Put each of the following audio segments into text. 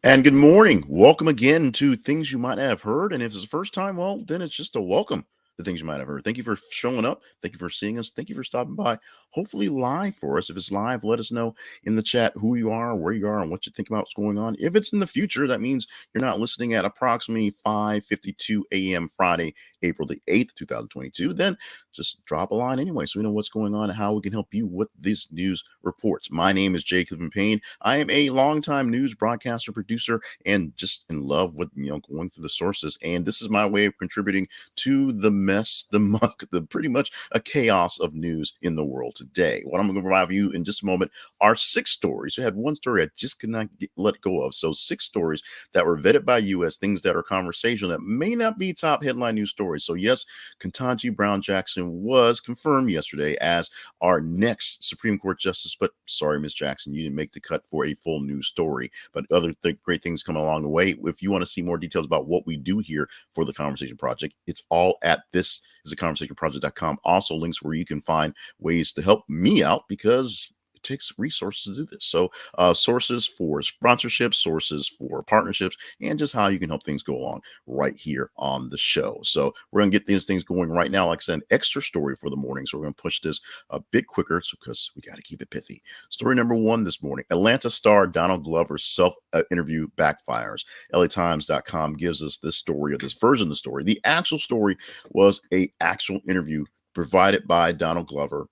And good morning. Welcome again to Things You Might Not Have Heard. And if it's the first time, well, then it's just a welcome to Things You Might Have Heard. Thank you for showing up. Thank you for seeing us. Thank you for stopping by. Hopefully live for us. If it's live, let us know in the chat who you are, where you are, and what you think about what's going on. If it's in the future, that means you're not listening at approximately 5:52 a.m. Friday, April the 8th, 2022. Then just drop a line anyway so we know what's going on and how we can help you with these news reports. My name is Jacob Payne. I am a longtime news broadcaster, producer, and just in love with going through the sources. And this is my way of contributing to the mess, the muck, the pretty much a chaos of news in the world today. What I'm going to provide you in just a moment are six stories. I had one story I just could not let go of. So six stories that were vetted by you as things that are conversational that may not be top headline news stories. So yes, Ketanji Brown Jackson was confirmed yesterday as our next Supreme Court justice. But sorry, Ms. Jackson, you didn't make the cut for a full news story. But other great things coming along the way. If you want to see more details about what we do here for the Conversation Project, it's all at this is a conversationproject.com. Also links where you can find ways to help me out because it takes resources to do this. So sources for sponsorships, sources for partnerships, and just how you can help things go along right here on the show. So we're going to get these things going right now. Like I said, an extra story for the morning. So we're going to push this a bit quicker because we got to keep it pithy. Story number one this morning: Atlanta star Donald Glover's self-interview backfires. LATimes.com gives us this story, or this version of the story. The actual story was a actual interview provided by Donald Glover,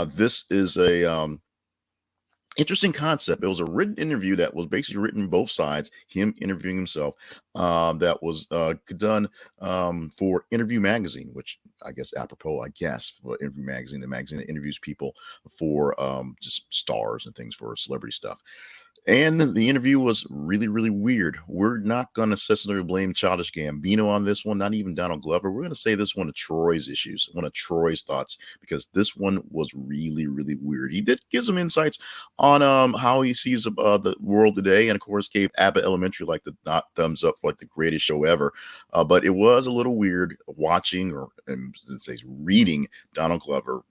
this is a interesting concept. It was a written interview that was basically written both sides, him interviewing himself, that was done for Interview Magazine, which I guess apropos, for Interview Magazine, the magazine that interviews people for just stars and things for celebrity stuff. And the interview was really, really weird. We're not going to necessarily blame Childish Gambino on this one, not even Donald Glover. We're going to say this one of Troy's issues, one of Troy's thoughts, because this one was really, really weird. He did give some insights on how he sees the world today, and of course gave Abbott Elementary like the not thumbs up for like the greatest show ever. But it was a little weird watching reading Donald Glover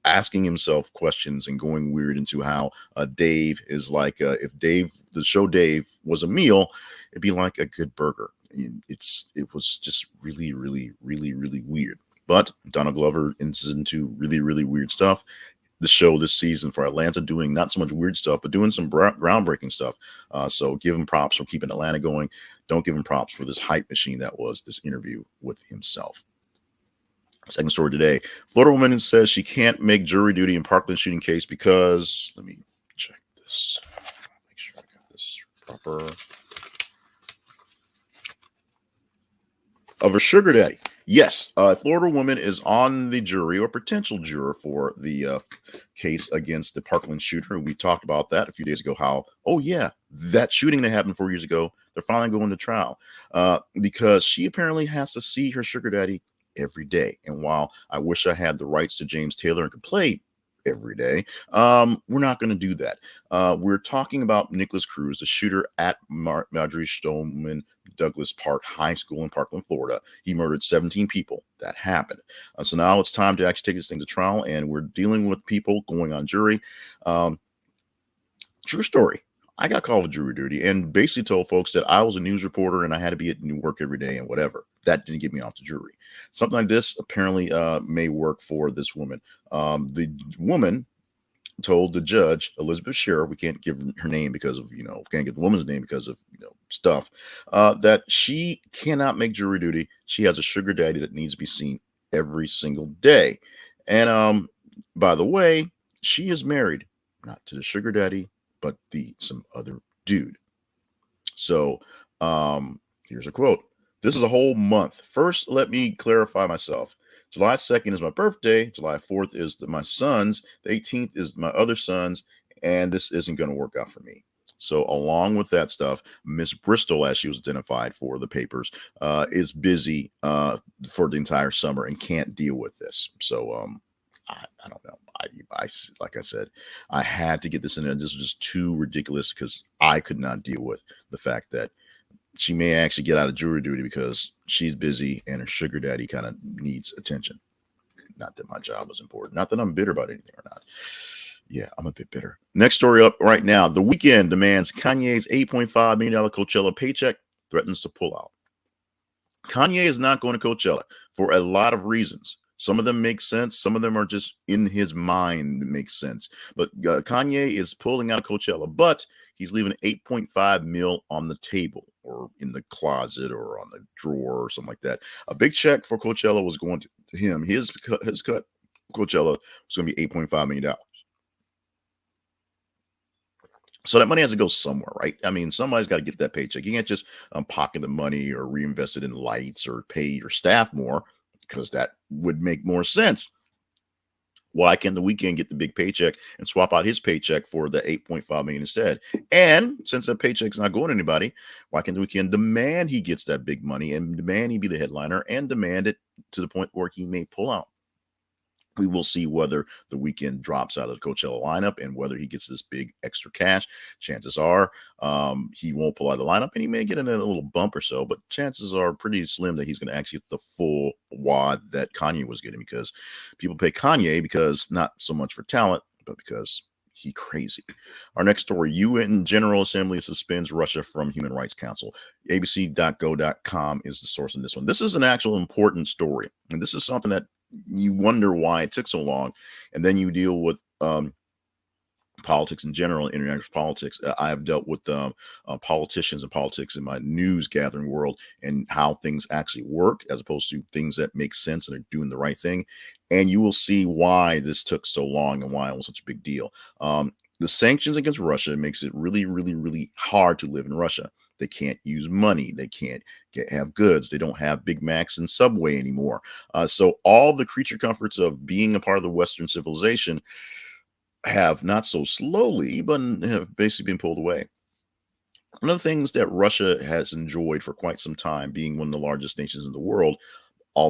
asking himself questions and going weird into how Dave is like if the show Dave was a meal, it'd be like a good burger. It was just really, really, really, really weird. But Donald Glover is into really, really weird stuff. The show this season for Atlanta doing not so much weird stuff, but doing some groundbreaking stuff. So give him props for keeping Atlanta going. Don't give him props for this hype machine that was this interview with himself. Second story today: Florida woman says she can't make jury duty in Parkland shooting case because, let me check this, make sure I got this proper, of a sugar daddy. Yes, a Florida woman is on the jury or potential juror for the case against the Parkland shooter. We talked about that a few days ago, how, oh yeah, that shooting that happened 4 years ago, they're finally going to trial because she apparently has to see her sugar daddy every day. And while I wish I had the rights to James Taylor and could play every day, we're not going to do that. We're talking about Nicholas Cruz, the shooter at Marjorie Stoneman Douglas Park High School in Parkland, Florida. He murdered 17 people. That happened. So now it's time to actually take this thing to trial, and we're dealing with people going on jury. True story. I got called for jury duty and basically told folks that I was a news reporter and I had to be at New work every day and whatever. That didn't get me off the jury. Something like this apparently may work for this woman. The woman told the judge, Elizabeth Scherer, we can't give her name because of, can't get the woman's name because of, stuff, that she cannot make jury duty. She has a sugar daddy that needs to be seen every single day. And by the way, she is married, not to the sugar daddy, but some other dude. So here's a quote: "This is a whole month. First, let me clarify myself. July 2nd is my birthday. July 4th is my son's. The 18th is my other son's. And this isn't going to work out for me." So along with that stuff, Miss Bristol, as she was identified for the papers, is busy for the entire summer and can't deal with this. So I don't know. I like I said, I had to get this in there. This was just too ridiculous because I could not deal with the fact that she may actually get out of jury duty because she's busy and her sugar daddy kind of needs attention. Not that my job was important. Not that I'm bitter about anything or not. Yeah, I'm a bit bitter. Next story up right now. The Weeknd demands Kanye's $8.5 million Coachella paycheck, threatens to pull out. Kanye is not going to Coachella for a lot of reasons. Some of them make sense. Some of them are just in his mind make sense. But Kanye is pulling out of Coachella, but he's leaving 8.5 mil on the table or in the closet or on the drawer or something like that. A big check for Coachella was going to him. His cut Coachella was going to be $8.5 million. So that money has to go somewhere, right? I mean, somebody's got to get that paycheck. You can't just pocket the money or reinvest it in lights or pay your staff more because that would make more sense. Why can't the Weekend get the big paycheck and swap out his paycheck for the 8.5 million instead? And since that paycheck's not going to anybody, why can't the Weekend demand he gets that big money and demand he be the headliner and demand it to the point where he may pull out? We will see whether the Weekend drops out of the Coachella lineup and whether he gets this big extra cash. Chances are he won't pull out of the lineup and he may get in a little bump or so, but chances are pretty slim that he's going to actually get the full wad that Kanye was getting because people pay Kanye because not so much for talent, but because he crazy. Our next story, UN General Assembly suspends Russia from Human Rights Council. abc.go.com is the source on this one. This is an actual important story. And this is something that you wonder why it took so long. And then you deal with politics in general, international politics. I have dealt with politicians and politics in my news gathering world and how things actually work as opposed to things that make sense and are doing the right thing. And you will see why this took so long and why it was such a big deal. The sanctions against Russia makes it really, really, really hard to live in Russia. They can't use money. They can't have goods. They don't have Big Macs and Subway anymore. So all the creature comforts of being a part of the Western civilization have not so slowly, but have basically been pulled away. One of the things that Russia has enjoyed for quite some time, being one of the largest nations in the world,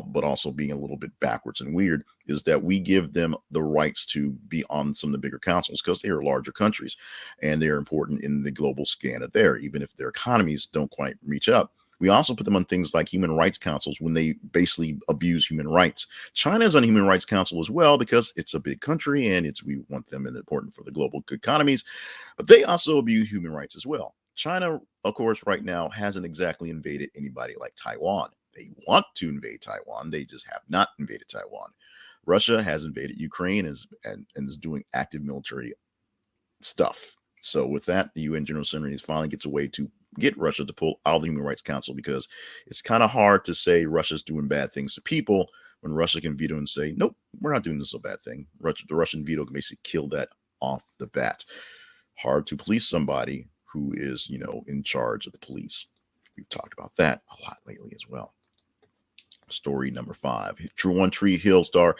but also being a little bit backwards and weird, is that we give them the rights to be on some of the bigger councils because they are larger countries and they're important in the global scan of there, even if their economies don't quite reach up. We also put them on things like human rights councils when they basically abuse human rights. China is on human rights council as well because it's a big country and we want them and important for the global economies, but they also abuse human rights as well. China, of course, right now hasn't exactly invaded anybody like Taiwan. They want to invade Taiwan. They just have not invaded Taiwan. Russia has invaded Ukraine and is doing active military stuff. So with that, the UN General Assembly finally gets a way to get Russia to pull out of the Human Rights Council because it's kind of hard to say Russia's doing bad things to people when Russia can veto and say, nope, we're not doing this a bad thing. The Russian veto can basically kill that off the bat. Hard to police somebody who is, in charge of the police. We've talked about that a lot lately as well. Story number 5. True One Tree Hill star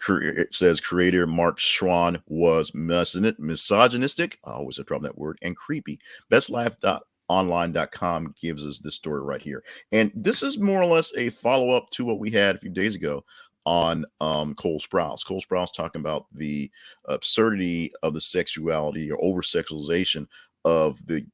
it says creator Mark Schwahn was misogynistic. I always have trouble with that word, and creepy. Bestlife.online.com gives us this story right here. And this is more or less a follow-up to what we had a few days ago on Cole Sprouse. Cole Sprouse talking about the absurdity of the sexuality or over sexualization of the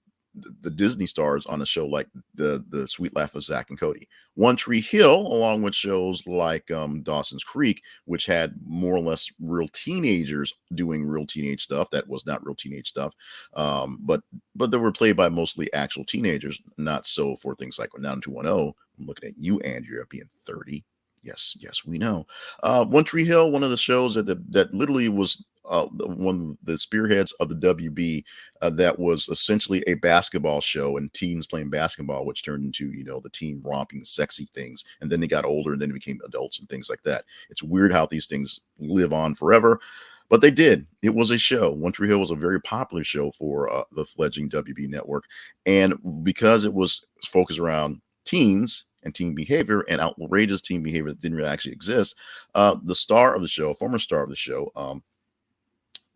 Disney stars on a show like the Sweet Life of Zach and Cody. One Tree Hill, along with shows like Dawson's Creek, which had more or less real teenagers doing real teenage stuff that was not real teenage stuff, but they were played by mostly actual teenagers. Not so for things like 90210. I'm looking at you, Andrea, being 30. Yes, we know. One Tree Hill, one of the shows that literally was one of the spearheads of the WB, that was essentially a basketball show and teens playing basketball, which turned into, the teen romping sexy things. And then they got older and then they became adults and things like that. It's weird how these things live on forever, but they did. It was a show. One Tree Hill was a very popular show for the fledgling WB network. And because it was focused around teens and teen behavior and outrageous teen behavior that didn't really actually exist, the star of the show, former star of the show,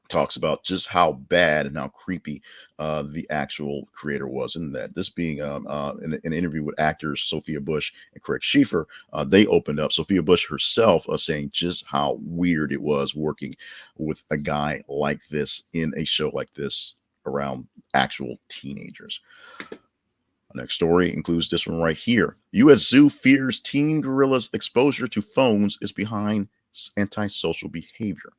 talks about just how bad and how creepy the actual creator was in that. This being in an interview with actors Sophia Bush and Craig Schieffer, they opened up, Sophia Bush herself saying just how weird it was working with a guy like this in a show like this around actual teenagers. Next story includes this one right here. U.S. Zoo fears teen gorillas' exposure to phones is behind antisocial behavior.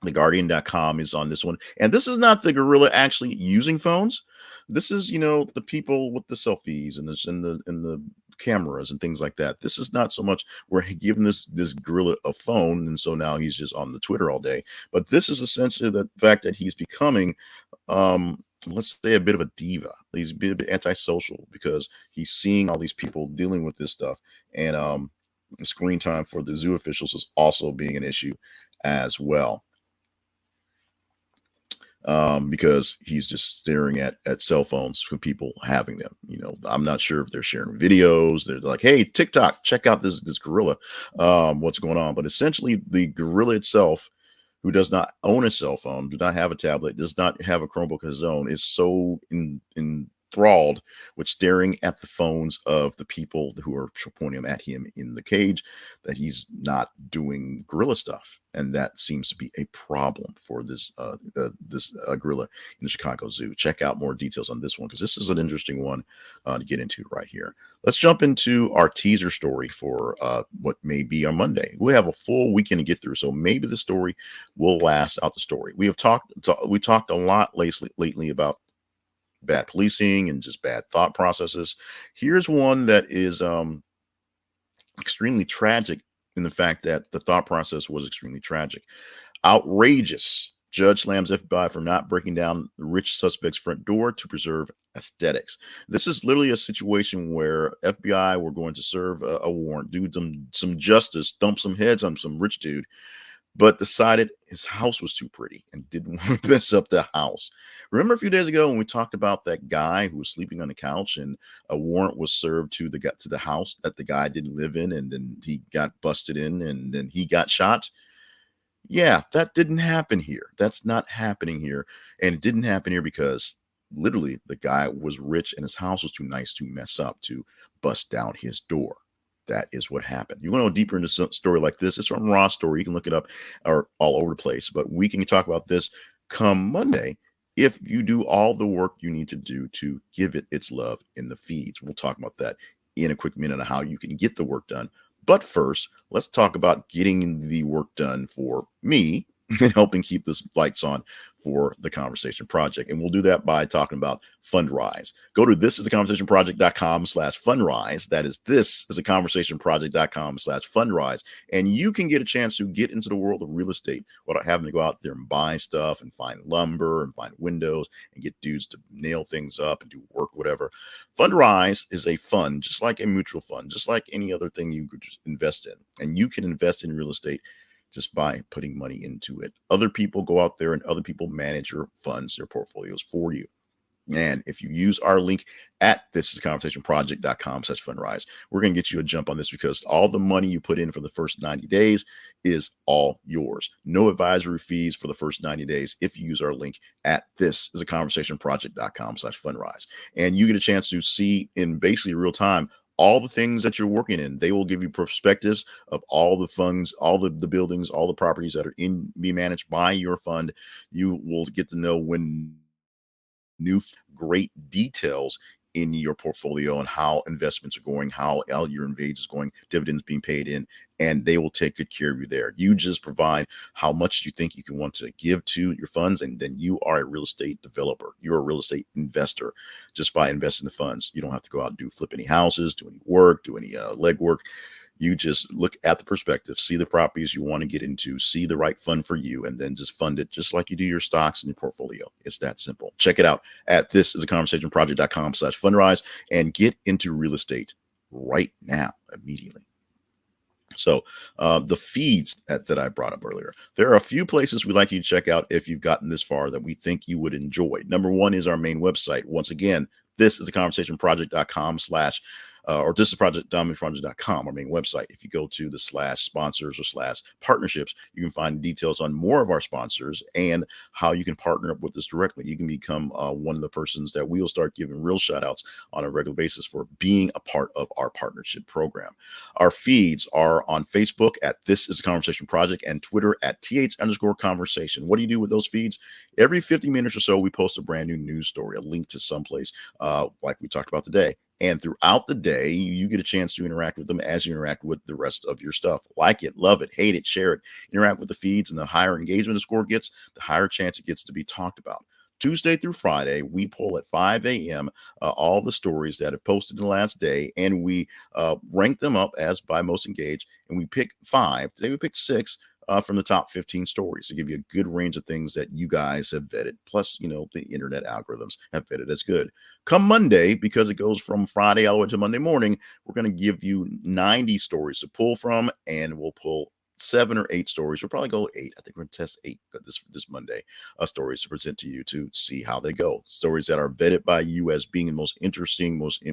TheGuardian.com is on this one. And this is not the gorilla actually using phones. This is, the people with the selfies and the cameras and things like that. This is not so much we're giving this gorilla a phone, and so now he's just on the Twitter all day. But this is essentially the fact that he's becoming let's say a bit of a diva. He's a bit antisocial because he's seeing all these people dealing with this stuff. And screen time for the zoo officials is also being an issue as well, because he's just staring at cell phones for people having them. I'm not sure if they're sharing videos. They're like, "Hey, TikTok, check out this gorilla. What's going on?" But essentially, the gorilla itself, who does not own a cell phone, does not have a tablet, does not have a Chromebook of his own, is so enthralled with staring at the phones of the people who are pointing them at him in the cage that he's not doing gorilla stuff, and that seems to be a problem for this gorilla in the Chicago Zoo. Check out more details on this one because this is an interesting one to get into right here. Let's jump into our teaser story for what may be on Monday. We have a full weekend to get through, so maybe the story will last out the story. We talked a lot lately about bad policing and just bad thought processes. Here's one that is extremely tragic in the fact that the thought process was extremely tragic. Outrageous. Judge slams FBI for not breaking down the rich suspect's front door to preserve aesthetics. This is literally a situation where FBI were going to serve a warrant, do some justice, thump some heads on some rich dude, but decided his house was too pretty and didn't want to mess up the house. Remember a few days ago when we talked about that guy who was sleeping on the couch and a warrant was served to the house that the guy didn't live in, and then he got busted in and then he got shot? Yeah, that didn't happen here. That's not happening here. And it didn't happen here because literally the guy was rich and his house was too nice to mess up, to bust down his door. That is what happened. You want to go deeper into some story like this? It's from Raw Story. You can look it up or all over the place. But we can talk about this come Monday if you do all the work you need to do to give it its love in the feeds. We'll talk about that in a quick minute on how you can get the work done. But first, let's talk about getting the work done for me and helping keep the lights on for the Conversation Project. And we'll do that by talking about Fundrise. Go to thisisaconversationproject.com/Fundrise. That is thisisaconversationproject.com/Fundrise. And you can get a chance to get into the world of real estate without having to go out there and buy stuff and find lumber and find windows and get dudes to nail things up and do work, whatever. Fundrise is a fund, just like a mutual fund, just like any other thing you could just invest in. And you can invest in real estate just by putting money into it. Other people go out there and other people manage your funds, their portfolios for you. And if you use our link at thisisconversationproject.com/Fundrise, we're going to get you a jump on this because all the money you put in for the first 90 days is all yours. No advisory fees for the first 90 days if you use our link at thisisconversationproject.com/Fundrise. And you get a chance to see in basically real time all the things that you're working in. They will give you perspectives of all the funds, all the buildings, all the properties that are be managed by your fund. You will get to know when new great details in your portfolio and how investments are going, how your invades is going, dividends being paid in, and they will take good care of you there. You just provide how much you think you can want to give to your funds, and then you are a real estate developer. You're a real estate investor just by investing the funds. You don't have to go out and flip any houses, do any work, do any legwork. You just look at the perspective, see the properties you want to get into, see the right fund for you, and then just fund it just like you do your stocks in your portfolio. It's that simple. Check it out at thisisaconversationproject.com/Fundrise and get into real estate right now, immediately. So the feeds that I brought up earlier, there are a few places we'd like you to check out if you've gotten this far that we think you would enjoy. Number one is our main website. Once again, this is the conversationproject.com or this is project.com, our main website. If you go to the /sponsors or /partnerships, you can find details on more of our sponsors and how you can partner up with us directly. You can become one of the persons that we will start giving real shout outs on a regular basis for being a part of our partnership program. Our feeds are on Facebook at This Is a Conversation Project and Twitter at @TH_conversation. What do you do with those feeds? Every 50 minutes or so, we post a brand new news story, a link to someplace like we talked about today. And throughout the day, you get a chance to interact with them as you interact with the rest of your stuff. Like it, love it, hate it, share it, interact with the feeds. And the higher engagement the score gets, the higher chance it gets to be talked about. Tuesday through Friday, we pull at 5 a.m. All the stories that have posted in the last day, and we rank them up as by most engaged, and we pick five. Today we pick six from the top 15 stories to give you a good range of things that you guys have vetted. Plus, the internet algorithms have vetted as good. Come Monday, because it goes from Friday all the way to Monday morning, we're going to give you 90 stories to pull from, and we'll pull 7 or 8 stories. We'll probably go 8. I think we're going to test 8 this Monday stories to present to you to see how they go. Stories that are vetted by you as being the most interesting, most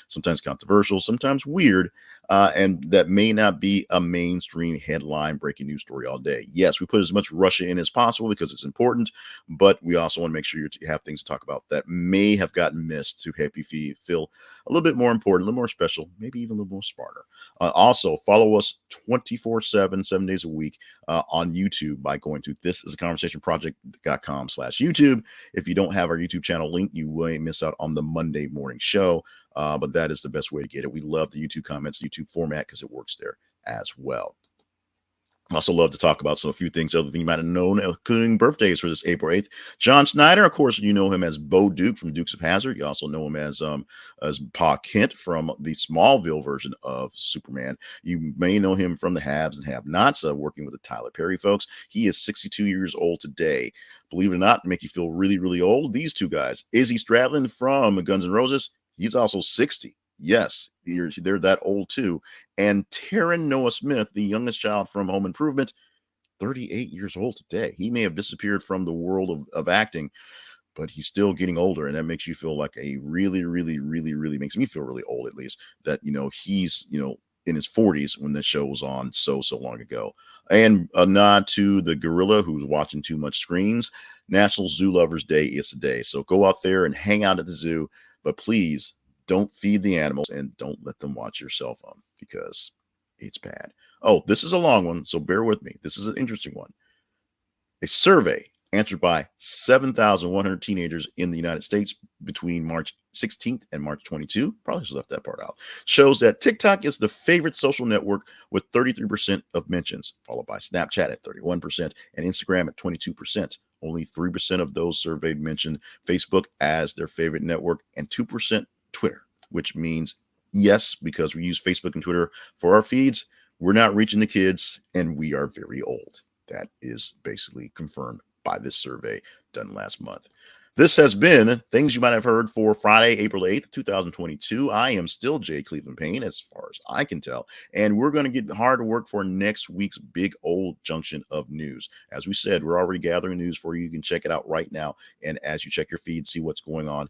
sometimes controversial, sometimes weird, and that may not be a mainstream headline breaking news story all day. Yes, we put as much Russia in as possible because it's important, but we also want to make sure you have things to talk about that may have gotten missed to help you feel a little bit more important, a little more special, maybe even a little more smarter. Also, follow us 24/7, 7 days a week on YouTube by going to thisisaconversationproject.com/YouTube. If you don't have our YouTube channel link, you will miss out on the Monday morning show. But that is the best way to get it. We love the YouTube comments, YouTube format, because it works there as well. I also love to talk about a few things, other things you might have known, including birthdays for this April 8th. John Schneider, of course, you know him as Bo Duke from Dukes of Hazzard. You also know him as Pa Kent from the Smallville version of Superman. You may know him from the Haves and Have-Nots, working with the Tyler Perry folks. He is 62 years old today. Believe it or not, to make you feel really, really old, these two guys. Izzy Stradlin from Guns N' Roses, he's also 60. Yes, they're that old too. And Taryn Noah Smith, the youngest child from Home Improvement, 38 years old today. He may have disappeared from the world of acting, but he's still getting older. And that makes you feel like a really, really, really, really makes me feel really old, at least, that, he's, in his 40s when this show was on so long ago. And a nod to the gorilla who's watching too much screens. National Zoo Lovers Day is today. So go out there and hang out at the zoo, but please don't feed the animals and don't let them watch your cell phone because it's bad. Oh, this is a long one, so bear with me. This is an interesting one. A survey answered by 7,100 teenagers in the United States between March 16th and March 22, probably just left that part out, shows that TikTok is the favorite social network with 33% of mentions, followed by Snapchat at 31% and Instagram at 22%. Only 3% of those surveyed mentioned Facebook as their favorite network and 2% Twitter, which means yes, because we use Facebook and Twitter for our feeds, we're not reaching the kids and we are very old. That is basically confirmed by this survey done last month. This has been Things You Might Have Heard for Friday, April 8th, 2022. I am still Jay Cleveland Payne, as far as I can tell, and we're going to get hard to work for next week's big old junction of news. As we said, we're already gathering news for you. You can check it out right now, and as you check your feed, see what's going on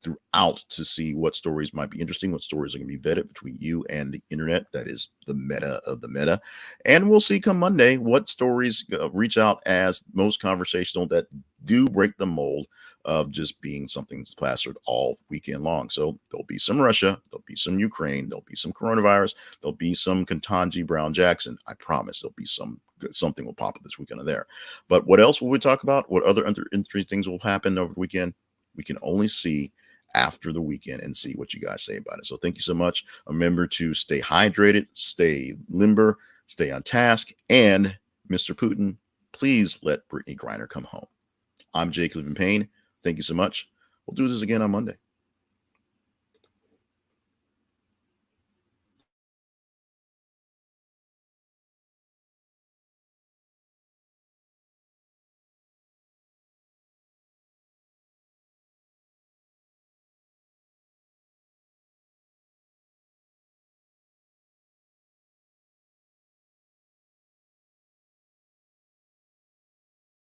throughout to see what stories might be interesting, what stories are going to be vetted between you and the internet. That is the meta of the meta. And we'll see come Monday what stories reach out as most conversational that do break the mold of just being something plastered all weekend long. So there'll be some Russia, there'll be some Ukraine, there'll be some coronavirus, there'll be some Ketanji Brown Jackson. I promise there'll be something will pop up this weekend or there. But what else will we talk about? What other interesting things will happen over the weekend? We can only see after the weekend and see what you guys say about it. So thank you so much. Remember to stay hydrated, stay limber, stay on task, and Mr. Putin, please let Brittany Griner come home. I'm Jay Cleveland Payne. Thank you so much. We'll do this again on Monday.